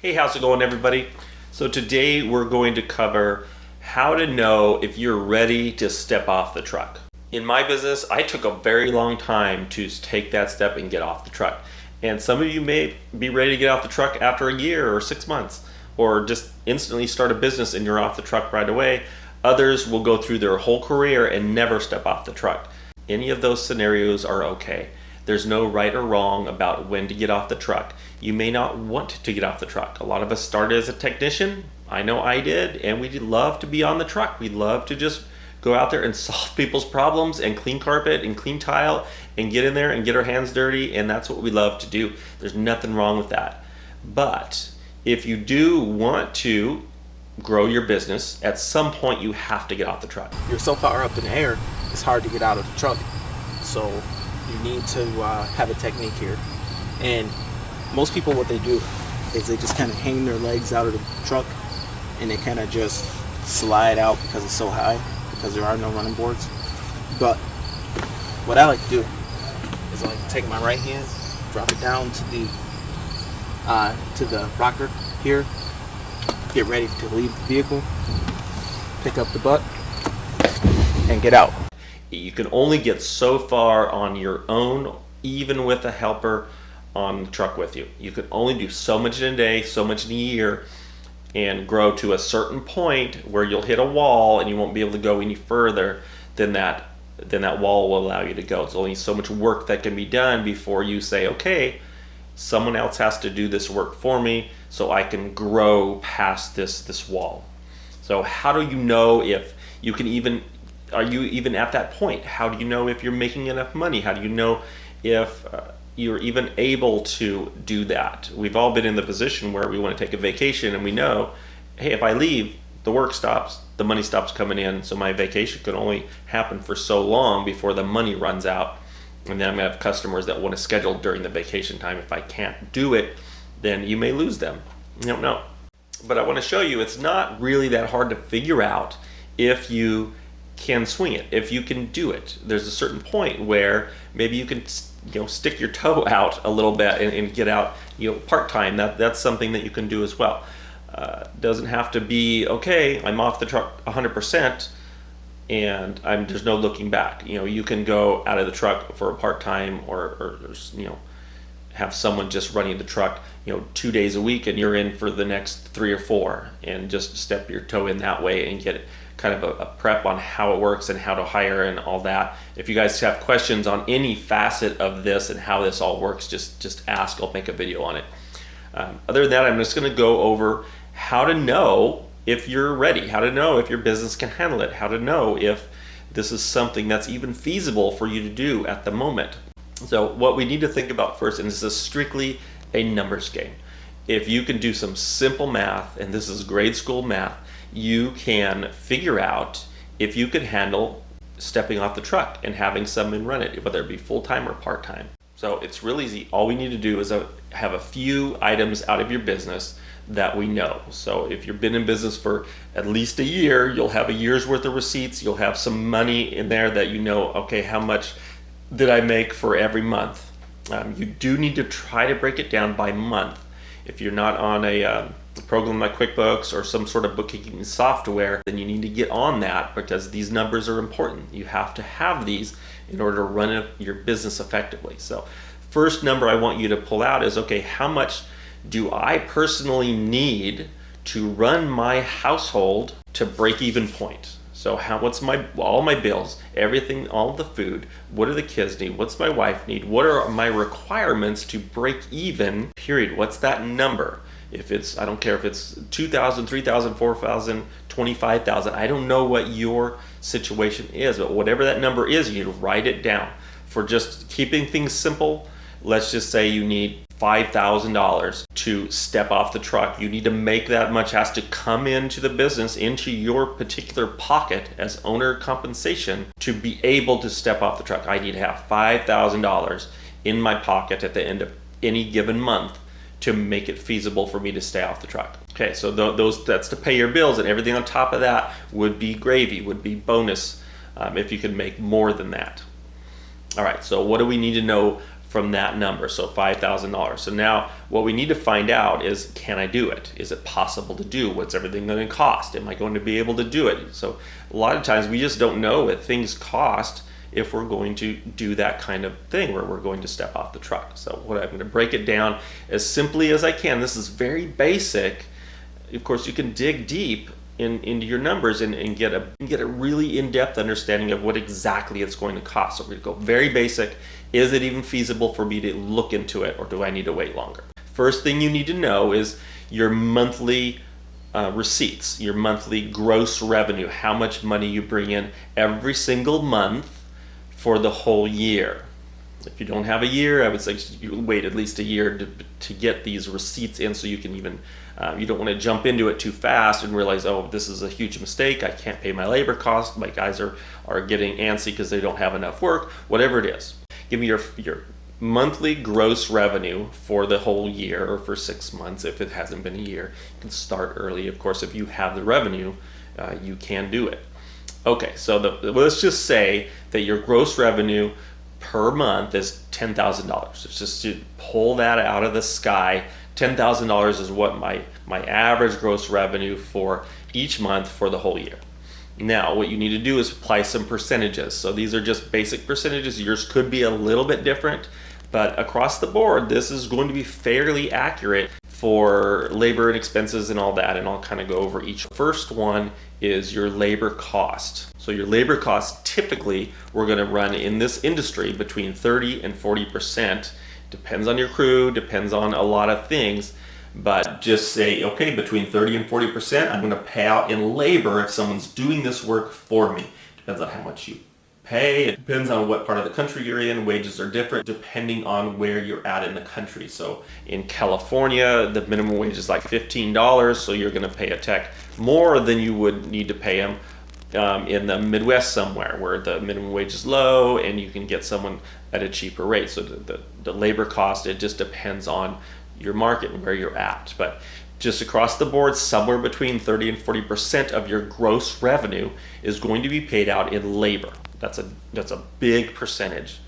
Hey, how's it going, everybody? So today we're going to cover how to know if you're ready to step off the truck. In my business, I took a very long time to take that step and get off the truck. And some of you may be ready to get off the truck after a year or 6 months, or just instantly start a business and you're off the truck right away. Others will go through their whole career and never step off the truck. Any of those scenarios are okay. There's no right or wrong about when to get off the truck. You may not want to get off the truck. A lot of us started as a technician. I know I did, and we love to be on the truck. We love to just go out there and solve people's problems and clean carpet and clean tile and get in there and get our hands dirty, and that's what we love to do. There's nothing wrong with that. But if you do want to grow your business, at some point you have to get off the truck. You're so far up in the air, it's hard to get out of the truck. So you need to have a technique here. And most people, what they do is they just kind of hang their legs out of the truck and they kind of just slide out because it's so high, because there are no running boards. But what I like to do is I like to take my right hand, drop it down to the rocker here, get ready to leave the vehicle, pick up the butt, and get out. You can only get so far on your own, even with a helper on the truck with you. You can only do so much in a day, so much in a year, and grow to a certain point where you'll hit a wall and you won't be able to go any further than that wall will allow you to go. It's only so much work that can be done before you say, okay, someone else has to do this work for me so I can grow past this wall. So how do you know if you can are you even at that point? How do you know if you're making enough money? How do you know if you're even able to do that? We've all been in the position where we want to take a vacation and we know, hey, if I leave, the work stops, the money stops coming in, so my vacation can only happen for so long before the money runs out. And then I'm gonna have customers that want to schedule during the vacation time. If I can't do it, then you may lose them. You don't know. But I want to show you it's not really that hard to figure out if you can swing it, if you can do it. There's a certain point where maybe you can stick your toe out a little bit and get out part-time. That's something that you can do as well. Doesn't have to be, okay, I'm off the truck 100% and there's no looking back. You can go out of the truck for a part-time or have someone just running the truck 2 days a week and you're in for the next 3 or 4, and just step your toe in that way and get kind of a prep on how it works and how to hire and all that. If you guys have questions on any facet of this and how this all works, just ask. I'll make a video on it. Other than that, I'm just going to go over how to know if you're ready, how to know if your business can handle it, how to know if this is something that's even feasible for you to do at the moment. So what we need to think about first, and this is strictly a numbers game. If you can do some simple math, and this is grade school math, you can figure out if you could handle stepping off the truck and having someone run it, whether it be full-time or part-time. So it's really easy. All we need to do is have a few items out of your business that we know. So if you've been in business for at least a year, you'll have a year's worth of receipts. You'll have some money in there that okay, how much did I make for every month? You do need to try to break it down by month. If you're not on a program like QuickBooks or some sort of bookkeeping software, then you need to get on that, because these numbers are important. You have to have these in order to run your business effectively. So first number I want you to pull out is, okay, how much do I personally need to run my household to break even point? So what's all my bills, everything, all the food, what do the kids need, what's my wife need, what are my requirements to break even, period. What's that number? I don't care if it's 2,000, 3,000, 4,000, 25,000, I don't know what your situation is, but whatever that number is, you need to write it down. For just keeping things simple, let's just say you need $5,000 to step off the truck. You need to make that much, has to come into the business, into your particular pocket as owner compensation to be able to step off the truck. I need to have $5,000 in my pocket at the end of any given month to make it feasible for me to stay off the truck. Okay, so that's to pay your bills, and everything on top of that would be gravy, would be bonus if you could make more than that. All right, so what do we need to know from that number, so $5,000. So now what we need to find out is, can I do it? Is it possible to do? What's everything going to cost? Am I going to be able to do it? So a lot of times we just don't know what things cost if we're going to do that kind of thing where we're going to step off the truck. So what I'm going to break it down as simply as I can. This is very basic. Of course, you can dig deep into your numbers and get a really in-depth understanding of what exactly it's going to cost. So we're going to go very basic. Is it even feasible for me to look into it, or do I need to wait longer? First thing you need to know is your monthly receipts, your monthly gross revenue, how much money you bring in every single month for the whole year. If you don't have a year, I would say you wait at least a year to get these receipts in, so you can even, you don't want to jump into it too fast and realize, oh, this is a huge mistake, I can't pay my labor cost, my guys are getting antsy because they don't have enough work, whatever it is. Give me your monthly gross revenue for the whole year, or for 6 months if it hasn't been a year. You can start early. Of course, if you have the revenue, you can do it. Okay, so let's just say that your gross revenue per month is $10,000. It's just to pull that out of the sky. $10,000 is what my average gross revenue for each month for the whole year. Now, what you need to do is apply some percentages. So these are just basic percentages. Yours could be a little bit different, but across the board, this is going to be fairly accurate for labor and expenses and all that, and I'll kind of go over each. First one is your labor cost. So your labor cost, typically, we're going to run in this industry between 30 and 40%. Depends on your crew, depends on a lot of things. But just say, okay, between 30 and 40%, I'm going to pay out in labor if someone's doing this work for me. Depends on how much you pay. It depends on what part of the country you're in. Wages are different depending on where you're at in the country. So in California, the minimum wage is like $15, so you're going to pay a tech more than you would need to pay them in the Midwest somewhere where the minimum wage is low and you can get someone at a cheaper rate. So the labor cost, it just depends on your market and where you're at. But just across the board, somewhere between 30 and 40% of your gross revenue is going to be paid out in labor. That's a big percentage.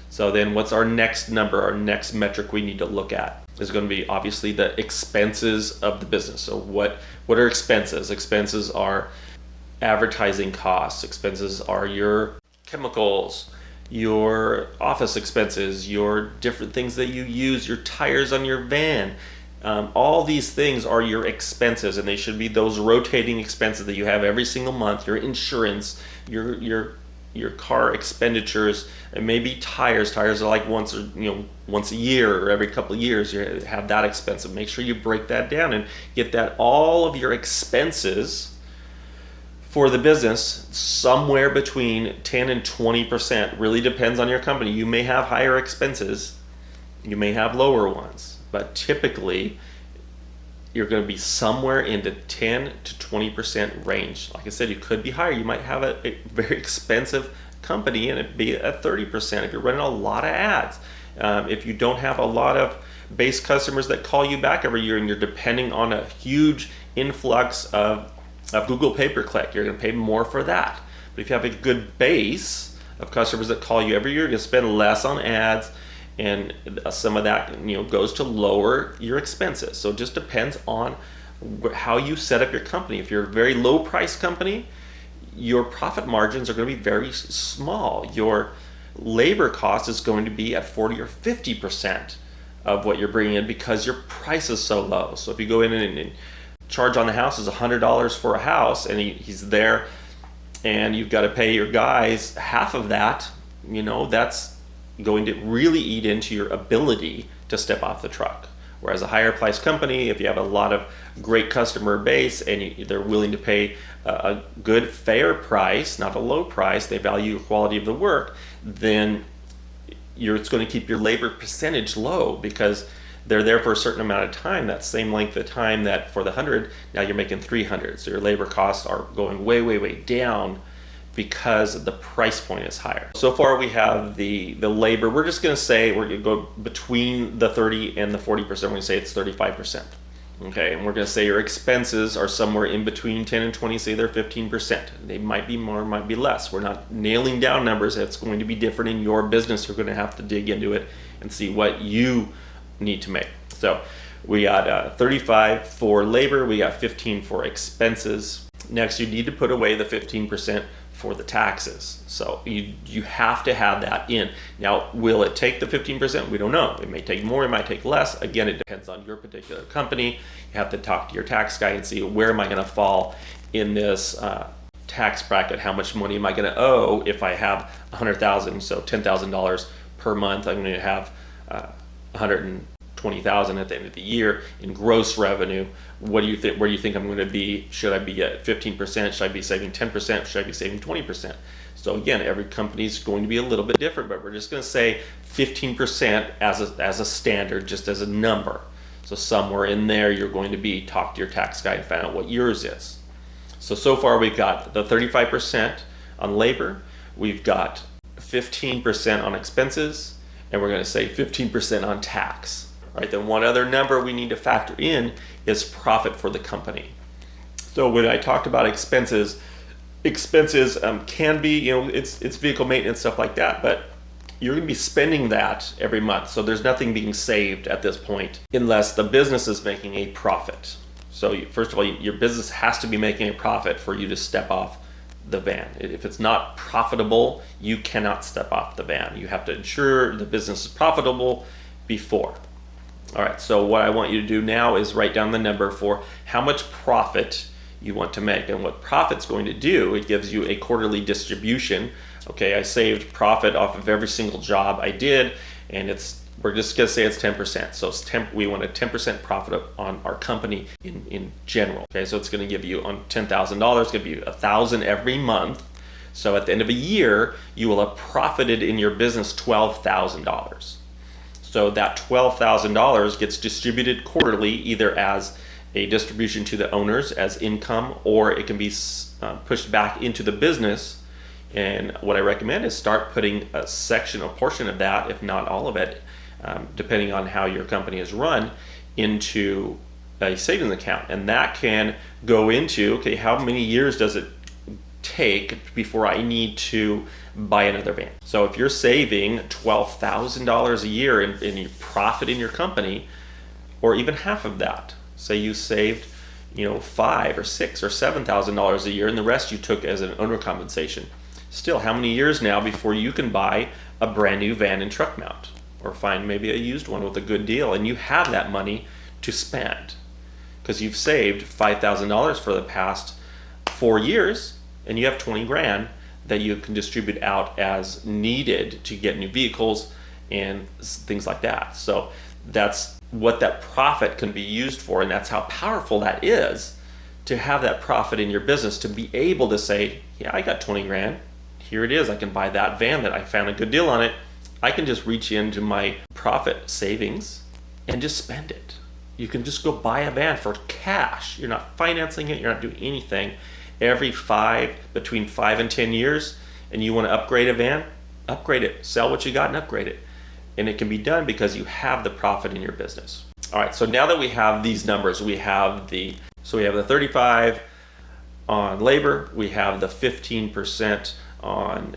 So then what's our next number, our next metric we need to look at is going to be obviously the expenses of the business. So what are expenses? Expenses are advertising costs. Expenses are your chemicals, your office expenses, your different things that you use, your tires on your van. All these things are your expenses, and they should be those rotating expenses that you have every single month. Your insurance, your car expenditures, and maybe tires. Tires are like once a year or every couple of years. You have that expense. Make sure you break that down and get that all of your expenses for the business somewhere between 10 and 20%. Really depends on your company. You may have higher expenses, you may have lower ones, but typically you're going to be somewhere in the 10 to 20% range. Like I said, you could be higher. You might have a very expensive company and it'd be at 30% if you're running a lot of ads. If you don't have a lot of base customers that call you back every year and you're depending on a huge influx of Google pay-per-click, you're going to pay more for that. But if you have a good base of customers that call you every year, you'll spend less on ads, and some of that goes to lower your expenses. So it just depends on how you set up your company. If you're a very low-price company, your profit margins are going to be very small. Your labor cost is going to be at 40 or 50% of what you're bringing in because your price is so low. So if you go in and charge on the house is $100 for a house, and he's there, and you've got to pay your guys half of that, that's going to really eat into your ability to step off the truck. Whereas a higher priced company, if you have a lot of great customer base and they're willing to pay a good fair price, not a low price, they value the quality of the work, then it's going to keep your labor percentage low because they're there for a certain amount of time, that same length of time that for the 100, now you're making 300. So your labor costs are going way, way, way down because the price point is higher. So far we have the labor. We're just going to say we're going to go between the 30 and the 40%. We're going to say it's 35%. Okay, and we're going to say your expenses are somewhere in between 10 and 20, say they're 15%. They might be more, might be less. We're not nailing down numbers. It's going to be different in your business. You're going to have to dig into it and see what you need to make. So we got 35 for labor, we got 15 for expenses. Next, you need to put away the 15% for the taxes. So you have to have that in. Now, will it take the 15%? We don't know. It may take more, it might take less. Again, it depends on your particular company. You have to talk to your tax guy and see, where am I going to fall in this tax bracket? How much money am I going to owe if I have $100,000, so $10,000 per month? I'm going to have $120,000 at the end of the year in gross revenue. What do you think? Where do you think I'm going to be? Should I be at 15%? Should I be saving 10%? Should I be saving 20%? So again, every company is going to be a little bit different, but we're just going to say 15% as a standard, just as a number. So somewhere in there, you're going to be talk to your tax guy and find out what yours is. So far we've got the 35% on labor, we've got 15% on expenses, and we're going to say 15% on tax. All right, then one other number we need to factor in is profit for the company. So when I talked about expenses can be, it's vehicle maintenance, stuff like that, but you're going to be spending that every month. So there's nothing being saved at this point unless the business is making a profit. So first of all, your business has to be making a profit for you to step off the van. If it's not profitable, you cannot step off the van. You have to ensure the business is profitable before. All right, so what I want you to do now is write down the number for how much profit you want to make. And what profit's going to do, it gives you a quarterly distribution. Okay, I saved profit off of every single job I did, and we're just going to say it's 10%. So we want a 10% profit on our company in general. Okay, so it's going to give you on $10,000, give you $1,000 every month. So at the end of a year, you will have profited in your business $12,000. So that $12,000 gets distributed quarterly, either as a distribution to the owners as income, or it can be pushed back into the business. And what I recommend is start putting a portion of that, if not all of it, depending on how your company is run, into a savings account. And that can go into, okay, how many years does it take before I need to buy another van? So if you're saving $12,000 a year in your profit in your company, or even half of that, say you saved $5,000 or $6,000 or $7,000 a year, and the rest you took as an owner compensation. Still, how many years now before you can buy a brand new van and truck mount, or find maybe a used one with a good deal, and you have that money to spend because you've saved $5,000 for the past 4 years, and you have 20 grand that you can distribute out as needed to get new vehicles and things like that. So that's what that profit can be used for, and that's how powerful that is, to have that profit in your business, to be able to say, yeah, I got 20 grand, here it is, I can buy that van that I found a good deal on it. I can just reach into my profit savings and just spend it. You can just go buy a van for cash. You're not financing it, you're not doing anything. Between 5 and 10 years, and you want to upgrade a van, upgrade it, sell what you got and upgrade it. And it can be done because you have the profit in your business. All right, so now that we have these numbers, we have the 35 on labor, we have the 15% on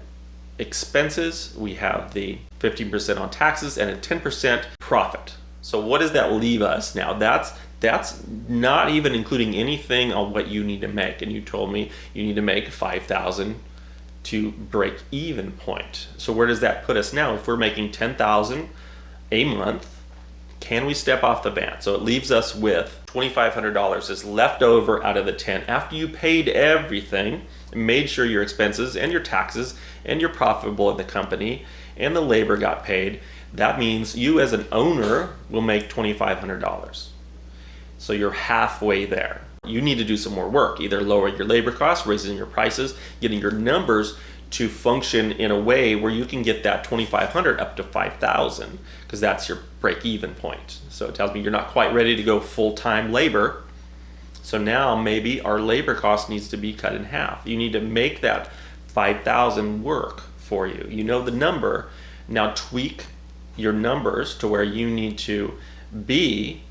expenses, we have the 15% on taxes, and a 10% profit. So what does that leave us now? That's not even including anything on what you need to make. And you told me you need to make $5,000 to break even point. So where does that put us now? If we're making $10,000 a month, can we step off the van? So it leaves us with $2,500 is left over out of the 10 after you paid everything, made sure your expenses and your taxes and you're profitable in the company and the labor got paid. That means you as an owner will make $2,500. So you're halfway there. You need to do some more work, either lower your labor costs, raising your prices, getting your numbers to function in a way where you can get that $2,500 up to $5,000, because that's your break-even point. So it tells me you're not quite ready to go full-time labor. So now maybe our labor cost needs to be cut in half. You need to make that $5,000 work for you. You know the number. Now tweak your numbers to where you need to be,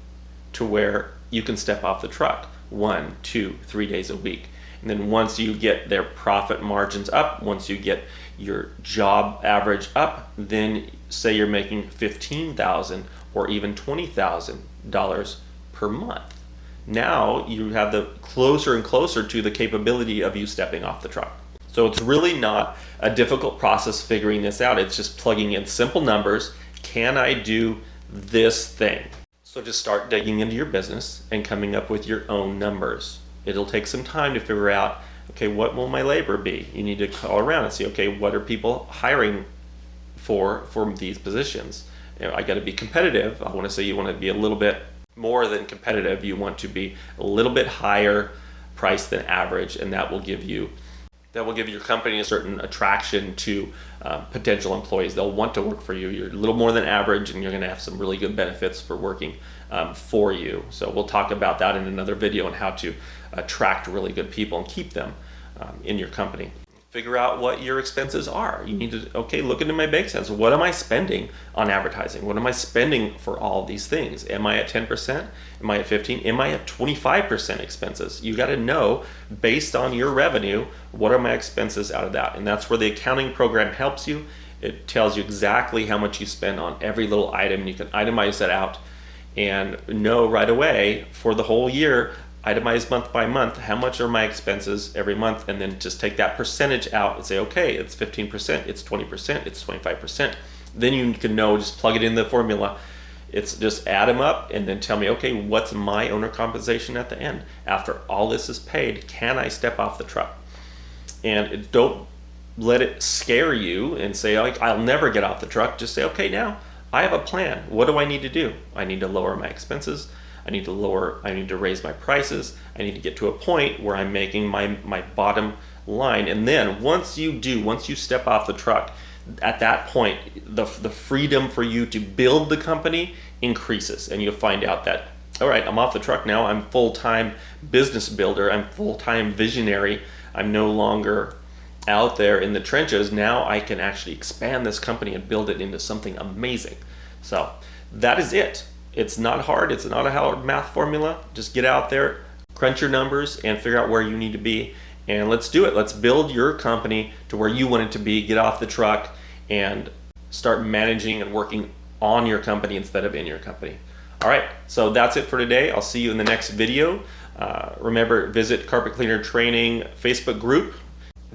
to where you can step off the truck 1, 2, 3 days a week. And then once you get their profit margins up, once you get your job average up, then say you're making $15,000 or even $20,000 per month. Now you have the closer and closer to the capability of you stepping off the truck. So it's really not a difficult process figuring this out. It's just plugging in simple numbers. Can I do this thing? So just start digging into your business and coming up with your own numbers. It'll take some time to figure out, okay, what will my labor be? You need to call around and see, okay, what are people hiring for these positions? You know, I got to be competitive. I want to say you want to be a little bit more than competitive. You want to be a little bit higher price than average, and that will give your company a certain attraction to potential employees. They'll want to work for you. You're a little more than average, and you're going to have some really good benefits for working for you. So we'll talk about that in another video on how to attract really good people and keep them in your company. Figure out what your expenses are. You need to, okay, look into my bank statements. What am I spending on advertising? What am I spending for all these things? Am I at 10%? Am I at 15%? Am I at 25% expenses? You got to know, based on your revenue, what are my expenses out of that? And that's where the accounting program helps you. It tells you exactly how much you spend on every little item. You can itemize that out and know right away for the whole year, itemize month by month, how much are my expenses every month, and then just take that percentage out and say, okay, it's 15%, it's 20%, it's 25%. Then you can know, just plug it in the formula. It's just add them up and then tell me, okay, what's my owner compensation at the end? After all this is paid, can I step off the truck? And don't let it scare you and say, I'll never get off the truck. Just say, okay, now I have a plan. What do I need to do? I need to lower my expenses. I need to raise my prices. I need to get to a point where I'm making my bottom line. And then once you step off the truck, at that point, the freedom for you to build the company increases. And you'll find out that, all right, I'm off the truck now. I'm full-time business builder. I'm full-time visionary. I'm no longer out there in the trenches. Now I can actually expand this company and build it into something amazing. So that is it. It's not hard. It's not a hard math formula. Just get out there, crunch your numbers, and figure out where you need to be. And let's do it. Let's build your company to where you want it to be. Get off the truck and start managing and working on your company instead of in your company. All right, so that's it for today. I'll see you in the next video. Remember, visit Carpet Cleaner Training Facebook group.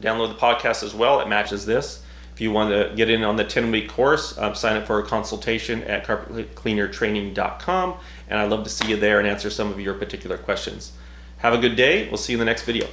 Download the podcast as well. It matches this. If you want to get in on the 10-week course, sign up for a consultation at carpetcleanertraining.com, and I'd love to see you there and answer some of your particular questions. Have a good day. We'll see you in the next video.